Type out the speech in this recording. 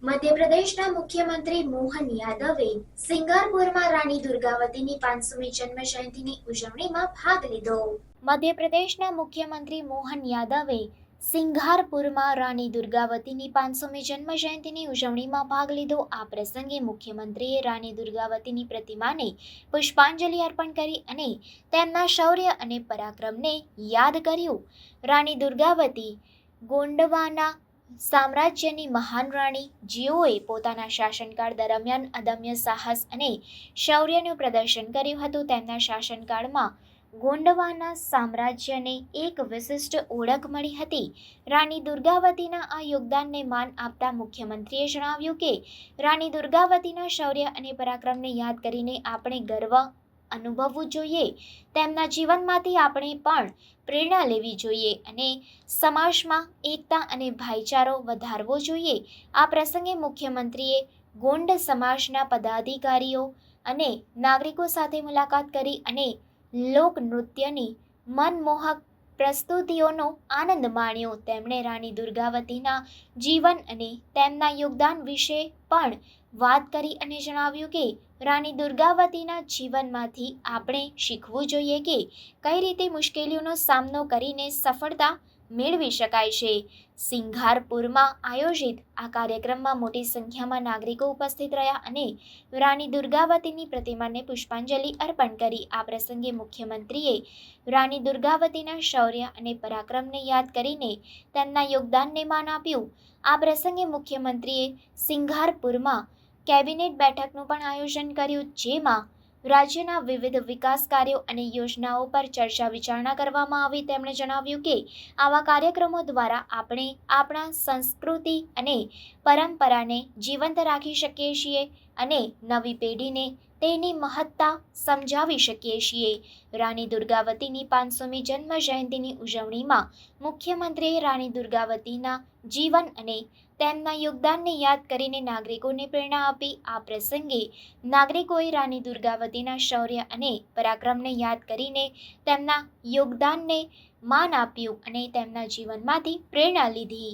મધ્યપ્રદેશના મુખ્યમંત્રી મોહન યાદવે સિંગારપુરમાં રાણી દુર્ગાવતીની 500મી જન્મ જયંતિની ઉજવણીમાં ભાગ લીધો. મધ્યપ્રદેશના મુખ્યમંત્રી મોહન યાદવે સિંગારપુરમાં રાણી દુર્ગાવતીની 500મી જન્મ જયંતિની ઉજવણીમાં ભાગ લીધો. આ પ્રસંગે મુખ્યમંત્રીએ રાણી દુર્ગાવતીની પ્રતિમાને પુષ્પાંજલિ અર્પણ કરી અને તેમના શૌર્ય અને પરાક્રમને યાદ કર્યું. રાણી દુર્ગાવતી ગોંડવાના સામ્રાજ્યની મહાન રાણી, જેઓએ પોતાના શાસનકાળ દરમિયાન અદમ્ય સાહસ અને શૌર્યનું પ્રદર્શન કર્યું હતું. તેમના શાસનકાળમાં ગોંડવાના સામ્રાજ્યને એક વિશિષ્ટ ઓળખ મળી હતી. રાણી દુર્ગાવતીના આ યોગદાનને માન આપતા મુખ્યમંત્રીએ જણાવ્યું કે રાણી દુર્ગાવતીના શૌર્ય અને પરાક્રમને યાદ કરીને આપણે ગર્વ અનુભવવું જોઈએ. તેમના જીવનમાંથી આપણે પણ પ્રેરણા લેવી જોઈએ અને સમાજમાં એકતા અને ભાઈચારો વધારવો જોઈએ. આ પ્રસંગે મુખ્યમંત્રીએ ગોંડ સમાજના પદાધિકારીઓ અને નાગરિકો સાથે મુલાકાત કરી અને લોકનૃત્યની મનમોહક પ્રસ્તુતિઓનો આનંદ માણ્યો. તેમણે રાણી દુર્ગાવતીના જીવન અને તેમના યોગદાન વિશે પણ વાત કરી અને જણાવ્યું કે રાણી દુર્ગાવતીના જીવનમાંથી આપણે શીખવું જોઈએ કે કઈ રીતે મુશ્કેલીઓનો સામનો કરીને સફળતા મેળવી શકાય છે. સિંગારપુરમાં આયોજિત આ કાર્યક્રમમાં મોટી સંખ્યામાં નાગરિકો ઉપસ્થિત રહ્યા અને રાણી દુર્ગાવતીની પ્રતિમાને પુષ્પાંજલિ અર્પણ કરી. આ પ્રસંગે મુખ્યમંત્રીએ રાણી દુર્ગાવતીના શૌર્ય અને પરાક્રમને યાદ કરીને તેમના યોગદાનને માન આપ્યું. આ પ્રસંગે મુખ્યમંત્રીએ સિંગારપુરમાં કેબિનેટ બેઠકનું પણ આયોજન કર્યું, જેમાં રાજ્યના વિવિધ વિકાસ કાર્યો અને યોજનાઓ પર ચર્ચા વિચારણા કરવામાં આવી. તેમણે જણાવ્યું કે આવા કાર્યક્રમો દ્વારા આપણે આપણા સંસ્કૃતિ અને પરંપરાને જીવંત રાખી શકીએ છીએ અને નવી પેઢીને તેની મહત્તા સમજાવી શકીએ છીએ. રાણી દુર્ગાવતીની 500મી જન્મ જયંતિની ઉજવણીમાં મુખ્યમંત્રીએ રાણી દુર્ગાવતીના જીવન અને તેમના યોગદાનને યાદ કરીને નાગરિકોને પ્રેરણા આપી. આ પ્રસંગે નાગરિકોએ રાણી દુર્ગાવતીના શૌર્ય અને પરાક્રમને યાદ કરીને તેમના યોગદાનને માન આપ્યું અને તેમના જીવનમાંથી પ્રેરણા લીધી.